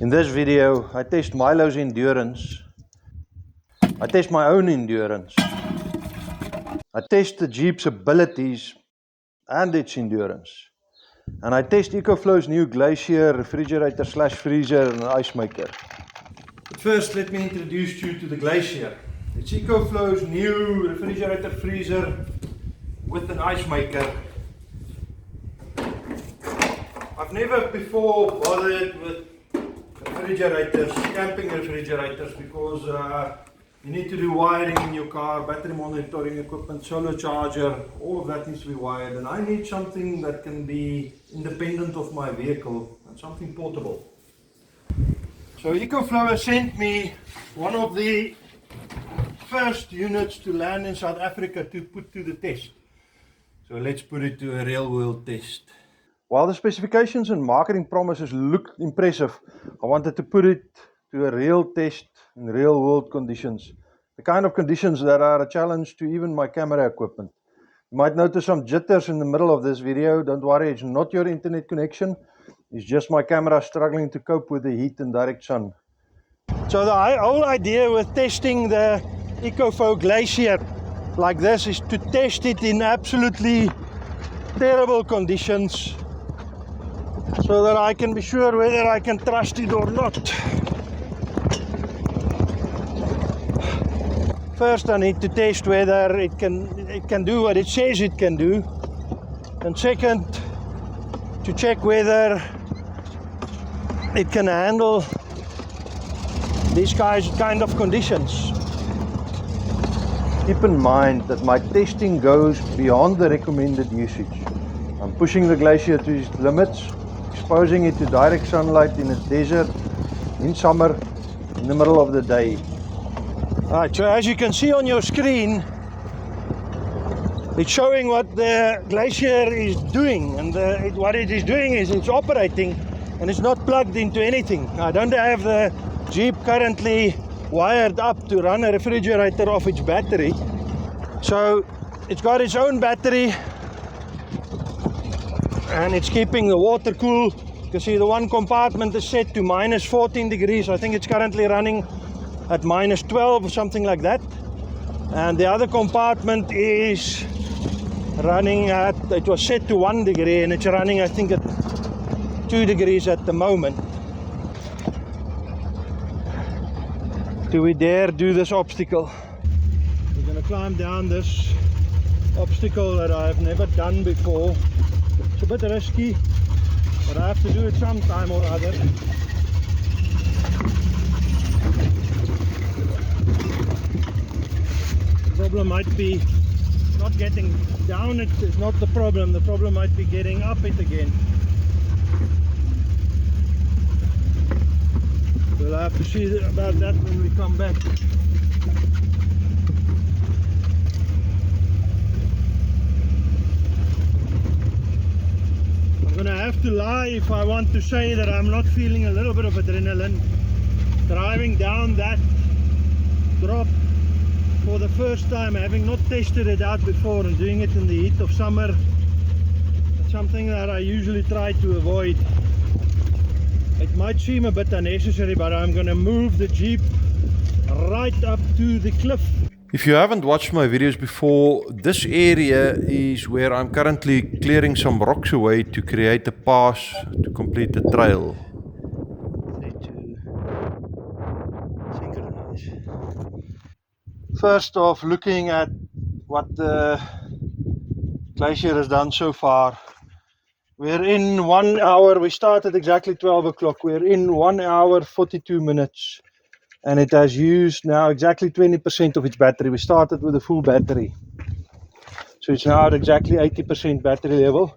In this video, I test Milo's endurance. I test my own endurance. I test the Jeep's abilities and its endurance. And I test EcoFlow's new Glacier refrigerator / freezer and ice maker. But first, let me introduce you to the Glacier. It's EcoFlow's new refrigerator freezer with an ice maker. I've never before bothered with refrigerators, camping refrigerators, because you need to do wiring in your car, battery monitoring equipment, solar charger, all of that needs to be wired, and I need something that can be independent of my vehicle and something portable. So EcoFlow has sent me one of the first units to land in South Africa to put to the test. So let's put it to a real world test. While the specifications and marketing promises looked impressive, I wanted to put it to a real test in real world conditions. The kind of conditions that are a challenge to even my camera equipment. You might notice some jitters in the middle of this video. Don't worry, it's not your internet connection. It's just my camera struggling to cope with the heat and direct sun. So the whole idea with testing the EcoFlow Glacier like this is to test it in absolutely terrible conditions, so that I can be sure whether I can trust it or not. First, I need to test whether it can do what it says it can do, and second, to check whether it can handle these kind of conditions. Keep in mind that my testing goes beyond the recommended usage. I'm pushing the Glacier to its limits, exposing it to direct sunlight in a desert in summer in the middle of the day. Alright, so as you can see on your screen, it's showing what the Glacier is doing, and what it is doing is it's operating and it's not plugged into anything. I don't have the Jeep currently wired up to run a refrigerator off its battery, so it's got its own battery and it's keeping the water cool. You can see the one compartment is set to minus 14 degrees. I think it's currently running at minus 12 or something like that, and the other compartment is running at, it was set to 1 degree and it's running I think at 2 degrees at the moment. Do we dare do this obstacle? We're going to climb down this obstacle that I've never done before. It's a bit risky, but I have to do it sometime or other. The problem might be not getting down it is not the problem. The problem might be getting up it again. We'll have to see about that when we come back. I'm gonna have to lie if I want to say that I'm not feeling a little bit of adrenaline. Driving down that drop for the first time, having not tested it out before and doing it in the heat of summer, it's something that I usually try to avoid. It might seem a bit unnecessary, but I'm going to move the Jeep right up to the cliff. If you haven't watched my videos before, this area is where I'm currently clearing some rocks away to create a pass to complete the trail. First off, looking at what the Glacier has done so far. We're in 1 hour, we started exactly 12 o'clock, we're in 1 hour 42 minutes and it has used now exactly 20% of its battery. We started with a full battery, so it's now at exactly 80% battery level.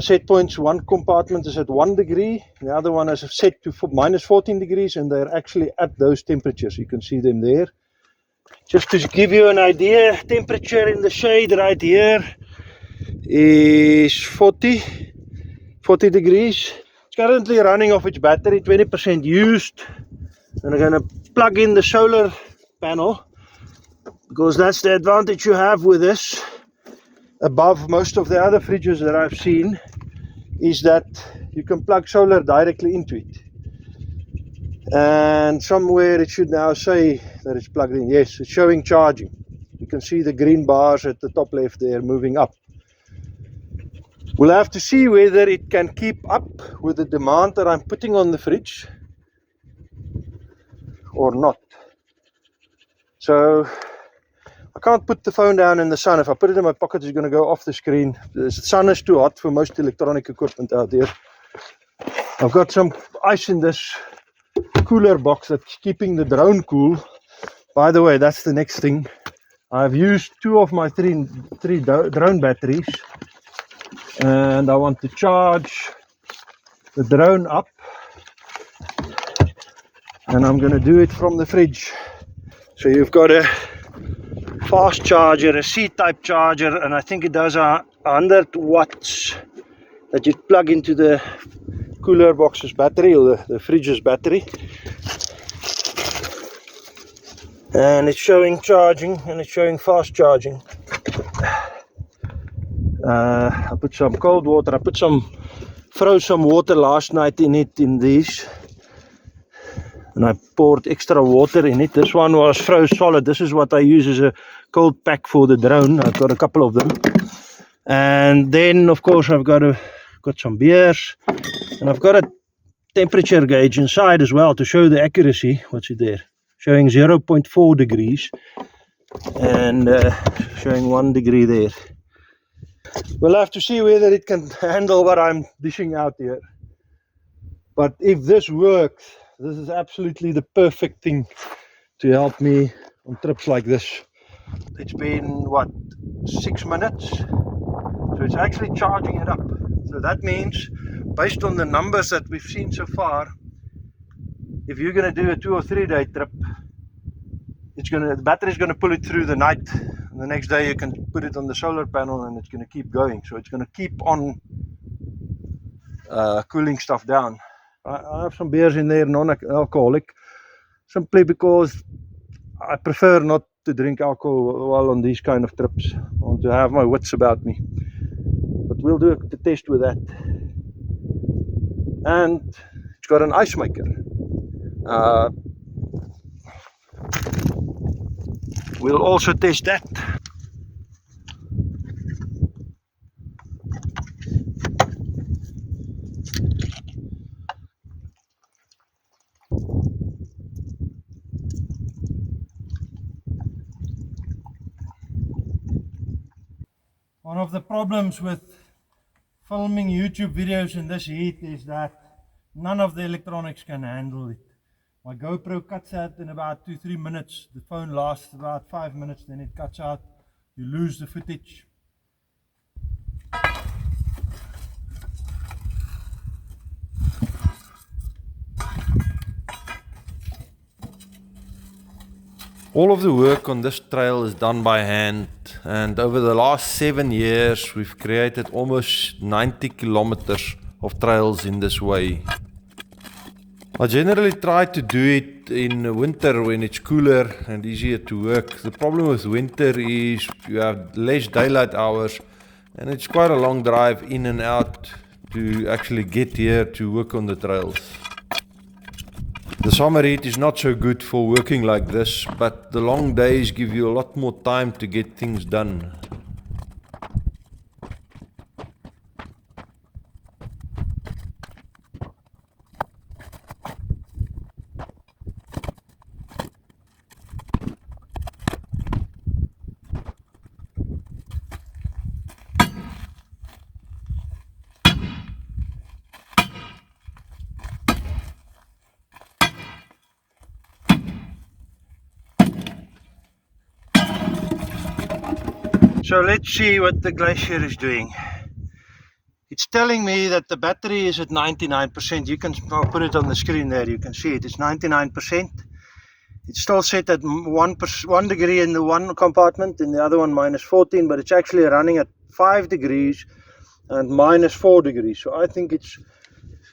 Set points, one compartment is at 1 degree, the other one is set to minus 14 degrees, and they're actually at those temperatures. You can see them there. Just to give you an idea, temperature in the shade right here is 40 degrees. It's currently running off its battery, 20% used, and I'm going to plug in the solar panel, because that's the advantage you have with this above most of the other fridges that I've seen, is that you can plug solar directly into it. and somewhere it should now say that it's plugged in. Yes, it's showing charging. You can see the green bars at the top left there moving up. We'll have to see whether it can keep up with the demand that I'm putting on the fridge or not. So I can't put the phone down in the sun. If I put it in my pocket, it's going to go off the screen. The sun is too hot for most electronic equipment out there. I've got some ice in this cooler box that's keeping the drone cool. By the way, that's the next thing. I've used 2 of my three drone batteries, and I want to charge the drone up, and I'm going to do it from the fridge. So you've got a fast charger, a C-type charger, and I think it does 100 watts that you plug into the cooler box's battery, or the fridge's battery, and it's showing charging, and it's showing fast charging. I put some cold water, froze some water last night in these, and I poured extra water in it. This one was froze solid. This is what I use as a cold pack for the drone. I've got a couple of them, and then of course I've got some beers, and I've got a temperature gauge inside as well to show the accuracy. What's it there? Showing 0.4 degrees and showing 1 degree there. We'll have to see whether it can handle what I'm dishing out here. But if this works, this is absolutely the perfect thing to help me on trips like this. It's been, what, 6 minutes? So it's actually charging it up. So that means, based on the numbers that we've seen so far, if you're going to do a 2 or 3 day trip, the battery's going to pull it through the night. And the next day you can put it on the solar panel and it's going to keep going. So it's going to keep on cooling stuff down. I have some beers in there, non-alcoholic, simply because I prefer not to drink alcohol while on these kind of trips. I want to have my wits about me. But we'll do the test with that. And it's got an ice maker. We'll also test that. One of the problems with filming YouTube videos in this heat is that none of the electronics can handle it. My GoPro cuts out in about 2-3 minutes. The phone lasts about 5 minutes, then it cuts out. You lose the footage. All of the work on this trail is done by hand, and over the last 7 years we've created almost 90 kilometers of trails in this way. I generally try to do it in winter when it's cooler and easier to work. The problem with winter is you have less daylight hours, and it's quite a long drive in and out to actually get here to work on the trails. The summer heat is not so good for working like this, but the long days give you a lot more time to get things done. So let's see what the Glacier is doing. It's telling me that the battery is at 99%. You can put it on the screen there, you can see it. It's 99%. It's still set at 1 degree in the one compartment, in the other one -14, but it's actually running at 5 degrees and -4 degrees. So I think it's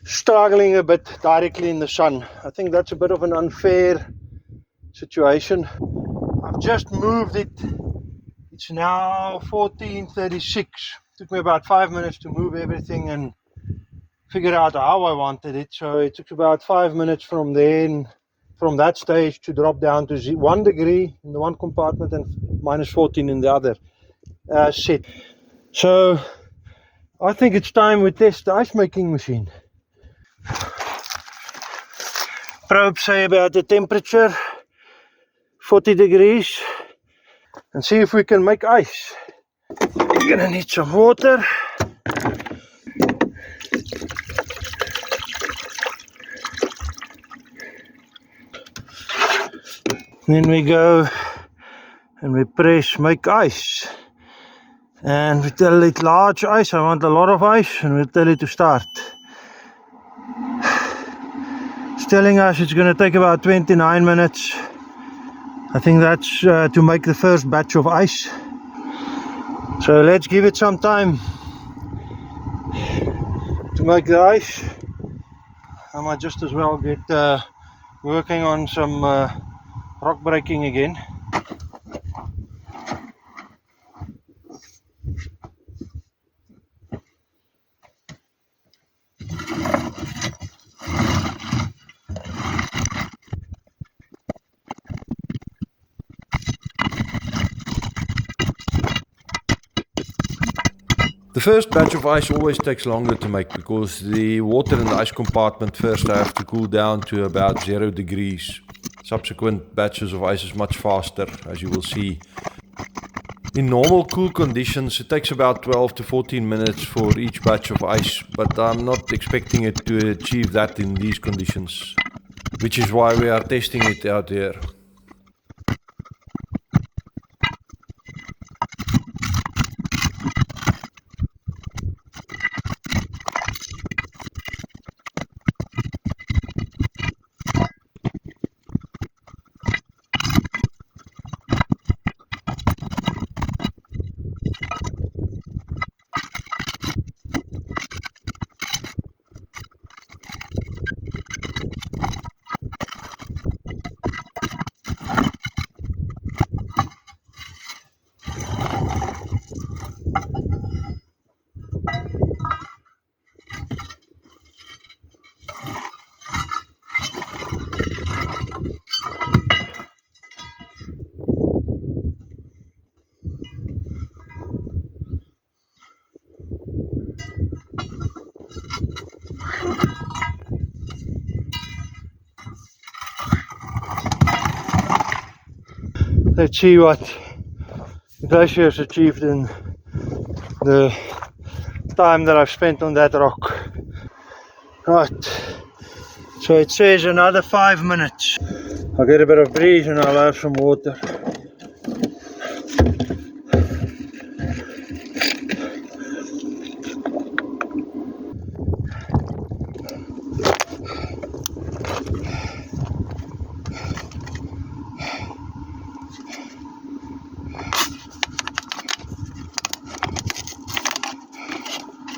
struggling a bit directly in the sun. I think that's a bit of an unfair situation. I've just moved it. It's now 14:36. Took me about 5 minutes to move everything and figure out how I wanted it. So it took about 5 minutes from then, from that stage, to drop down to 1 degree in the one compartment and minus 14 in the other set. So I think it's time we test the ice making machine. Probe say about the temperature 40 degrees and see if we can make ice. You're gonna need some water. Then we go and we press make ice. And we tell it large ice, I want a lot of ice, and we tell it to start. It's telling us it's going to take about 29 minutes. I think that's to make the first batch of ice. So let's give it some time to make the ice. I might just as well get working on some rock breaking again. The first batch of ice always takes longer to make because the water in the ice compartment first have to cool down to about 0 degrees. Subsequent batches of ice is much faster, as you will see. In normal cool conditions, it takes about 12 to 14 minutes for each batch of ice, but I'm not expecting it to achieve that in these conditions, which is why we are testing it out here. Let's see what the glacier has achieved in the time that I've spent on that rock. Right, so it says another 5 minutes. I'll get a bit of breeze and I'll have some water.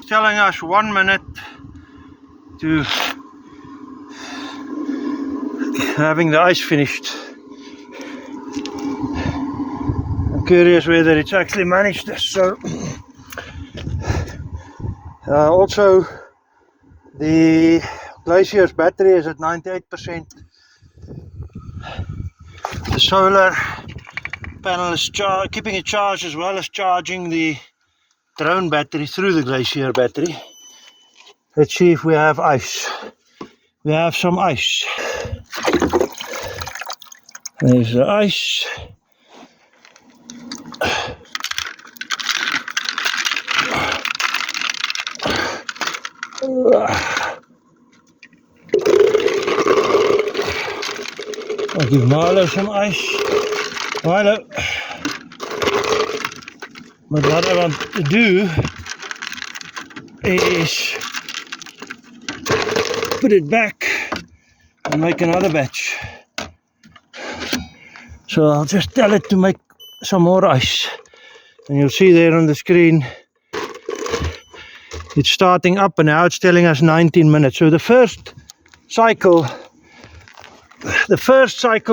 Telling us 1 minute to having the ice finished. I'm curious whether it's actually managed this. So also the glacier's battery is at 98%. The solar panel is keeping it charged as well as charging the drone battery through the glacier battery. Let's see if we have ice. We have some ice. There's the ice. I'll give Milo some ice. Milo. But what I want to do is put it back and make another batch. So I'll just tell it to make some more ice. And you'll see there on the screen, it's starting up and now it's telling us 19 minutes. So the first cycle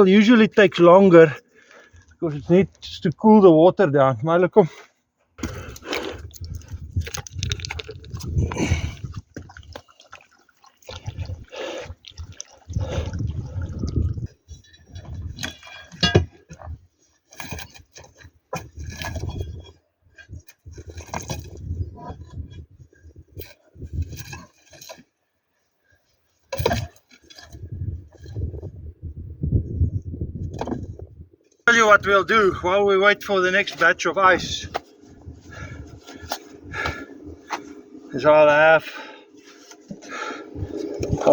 usually takes longer because it needs to cool the water down. Milo, kom. Tell you what we'll do while we wait for the next batch of ice is I'll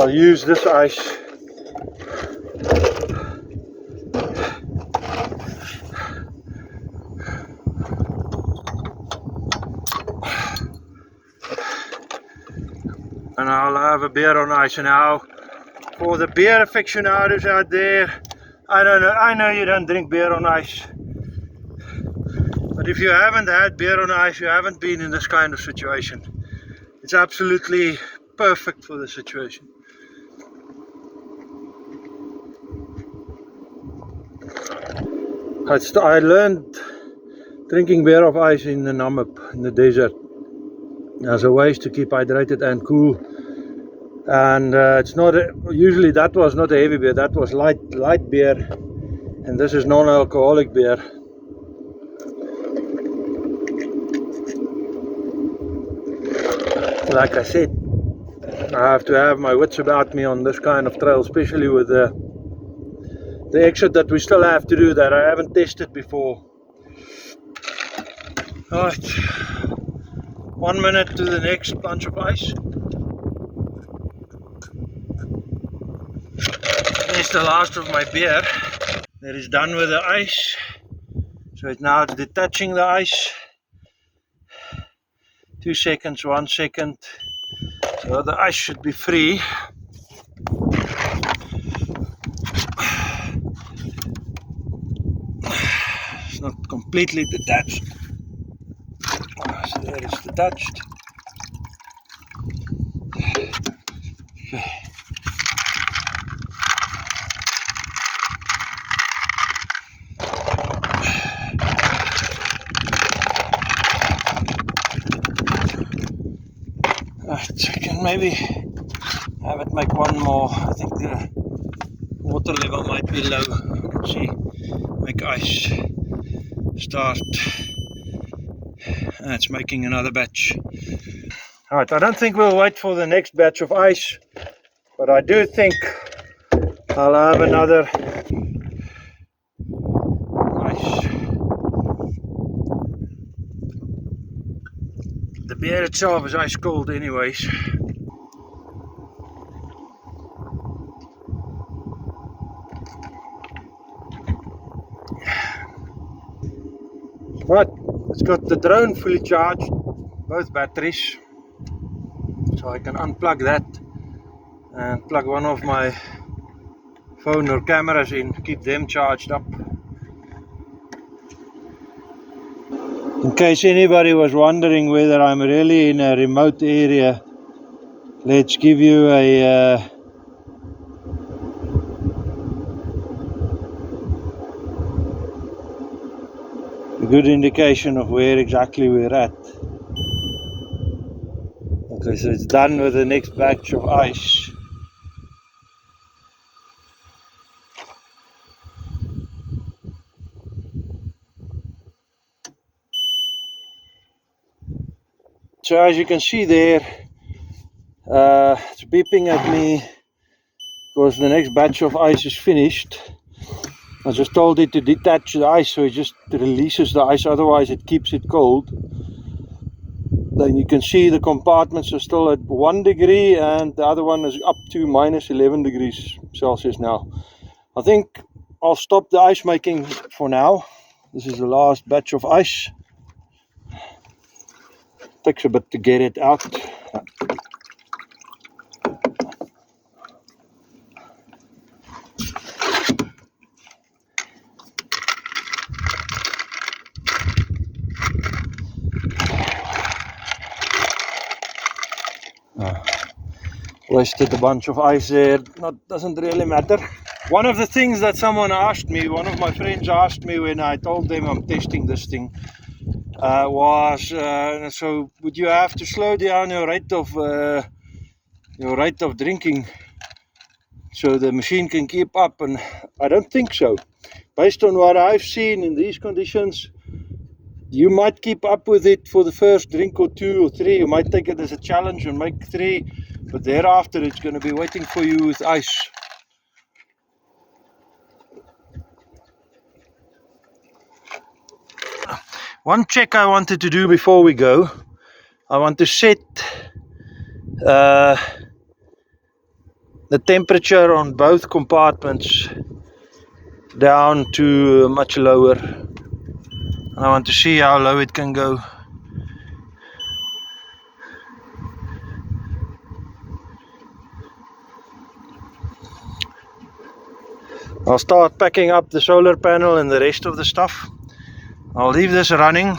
use this ice and I'll have a beer on ice. Now for the beer aficionados out there, I know you don't drink beer on ice, but if you haven't had beer on ice, you haven't been in this kind of situation. It's absolutely perfect for the situation. I learned drinking beer of ice in the Namib, in the desert, as a way to keep hydrated and cool. And it's not usually that was not a heavy beer, that was light beer, and this is non-alcoholic beer. Like I said, I have to have my wits about me on this kind of trail, especially with the exit that we still have to do that I haven't tested before. Alright, 1 minute to the next bunch of ice. There's the last of my beer. That is done with the ice. So it's now detaching the ice. 2 seconds, 1 second. So the ice should be free. It's not completely detached. So there it's detached. Okay. Right, I can maybe have it make one more. I think the water level might be low. Let's see. Make ice start. It's making another batch. Alright, I don't think we'll wait for the next batch of ice, but I do think I'll have another ice. The beer itself is ice cold anyways. Right, it's got the drone fully charged, both batteries, so I can unplug that and plug one of my phone or cameras in, keep them charged up. In case anybody was wondering whether I'm really in a remote area, let's give you a good indication of where exactly we're at. Okay, so it's done with the next batch of ice. So as you can see there, it's beeping at me because the next batch of ice is finished. I just told it to detach the ice, so it just releases the ice, otherwise it keeps it cold. Then you can see the compartments are still at 1 degree and the other one is up to minus 11 degrees Celsius now. I think I'll stop the ice making for now. This is the last batch of ice. Takes a bit to get it out. Wasted a bunch of ice there. Doesn't really matter. One of the things that someone asked me, one of my friends asked me when I told them I'm testing this thing, was so would you have to slow down your rate of drinking so the machine can keep up? And I don't think so. Based on what I've seen in these conditions, you might keep up with it for the first drink or 2 or 3. You might take it as a challenge and make 3, but thereafter it's going to be waiting for you with ice. One check I wanted to do before we go, I want to set the temperature on both compartments down to much lower. And I want to see how low it can go. I'll start packing up the solar panel and the rest of the stuff. I'll leave this running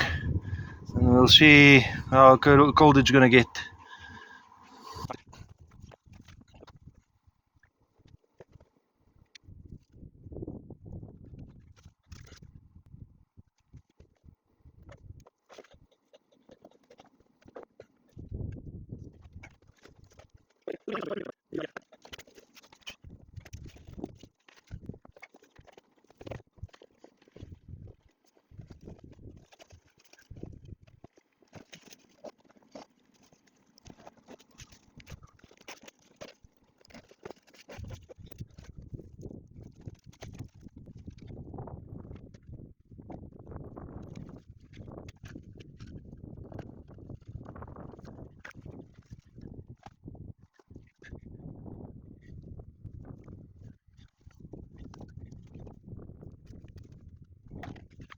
and we'll see how cold it's gonna get.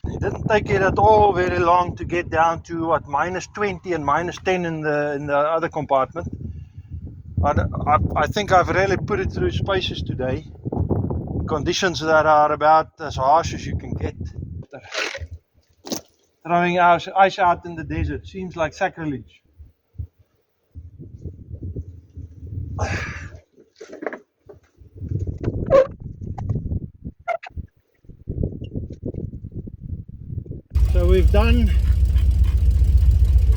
It didn't take it at all very long to get down to what, -20 and -10 in the other compartment. I think I've really put it through spaces today. Conditions that are about as harsh as you can get. Throwing ice out in the desert seems like sacrilege. So we've done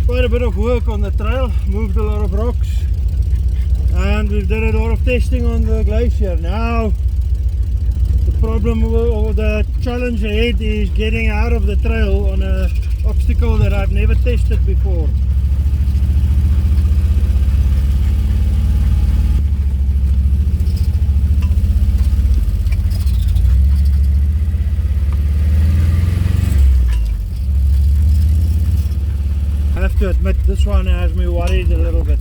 quite a bit of work on the trail, moved a lot of rocks, and we've done a lot of testing on the glacier. Now the problem or the challenge ahead is getting out of the trail on an obstacle that I've never tested before. I have to admit, this one has me worried a little bit.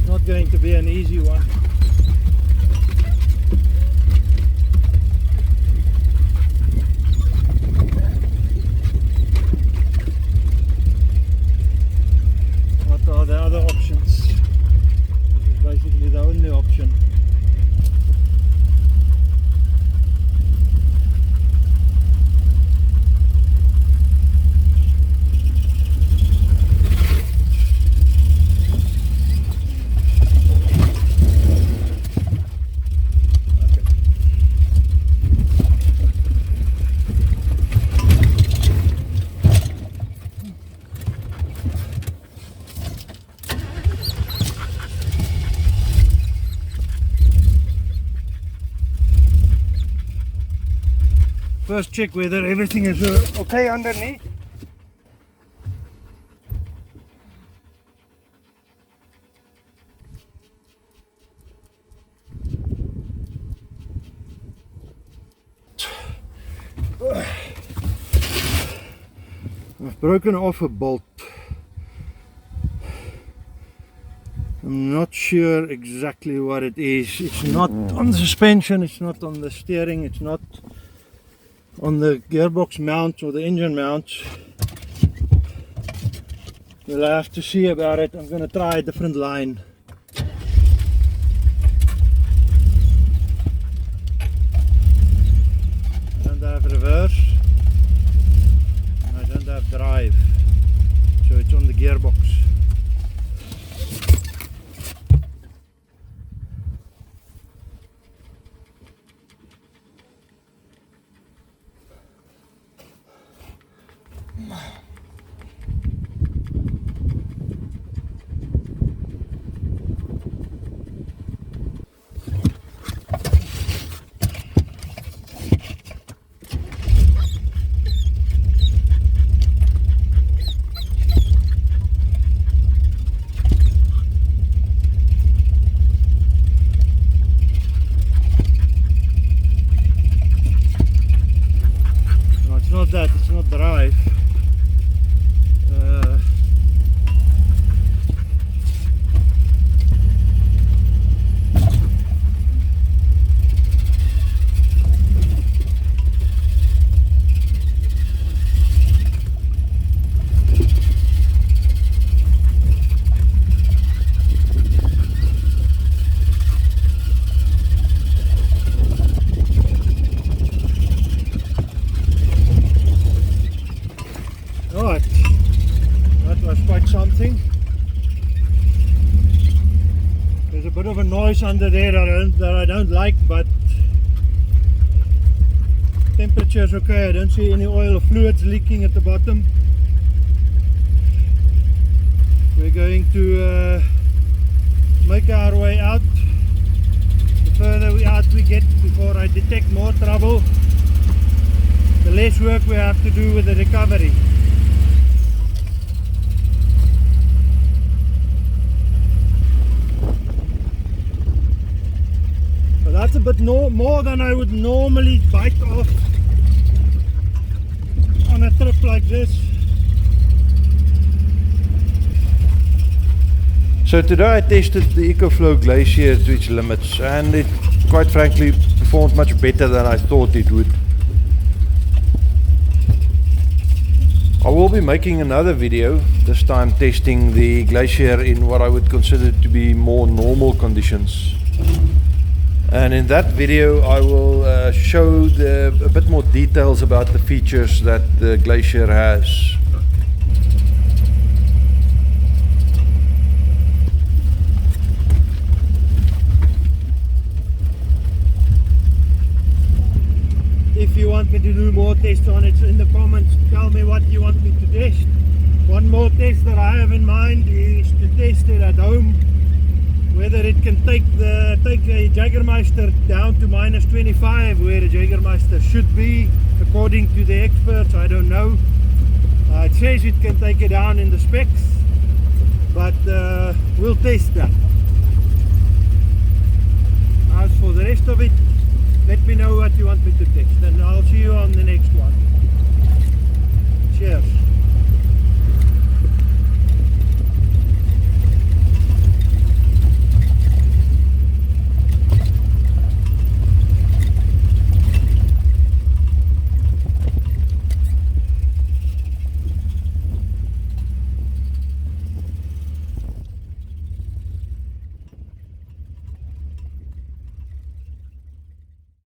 Not going to be an easy one. What are the other options? This is basically the only option. First check whether everything is okay underneath. I've broken off a bolt. I'm not sure exactly what it is. It's not on the suspension, it's not on the steering, it's not on the gearbox mount or the engine mounts. We'll have to see about it. I'm going to try a different line. I don't have reverse and I don't have drive, so it's on the gearbox. not that, it's not drive. Right, that was quite something. There's a bit of a noise under there that I don't like, but temperature is okay. I don't see any oil or fluids leaking at the bottom. We're going to make our way out. The further out we get before I detect more trouble, the less work we have to do with the recovery. So that's a bit more than I would normally bite off on a trip like this. So today I tested the EcoFlow Glacier to its limits, and it quite frankly performed much better than I thought it would. I will be making another video, this time testing the glacier in what I would consider to be more normal conditions. And in that video I will show a bit more details about the features that the glacier has. If you want me to do more tests on it, in the comments tell me what you want me to test. One more test that I have in mind is to test it at home, whether it can take a Jägermeister down to -25, where a Jägermeister should be according to the experts. I don't know. It says it can take it down in the specs, but we'll test that. As for the rest of it, let me know what you want me to test, and I'll see you on the next one. Cheers.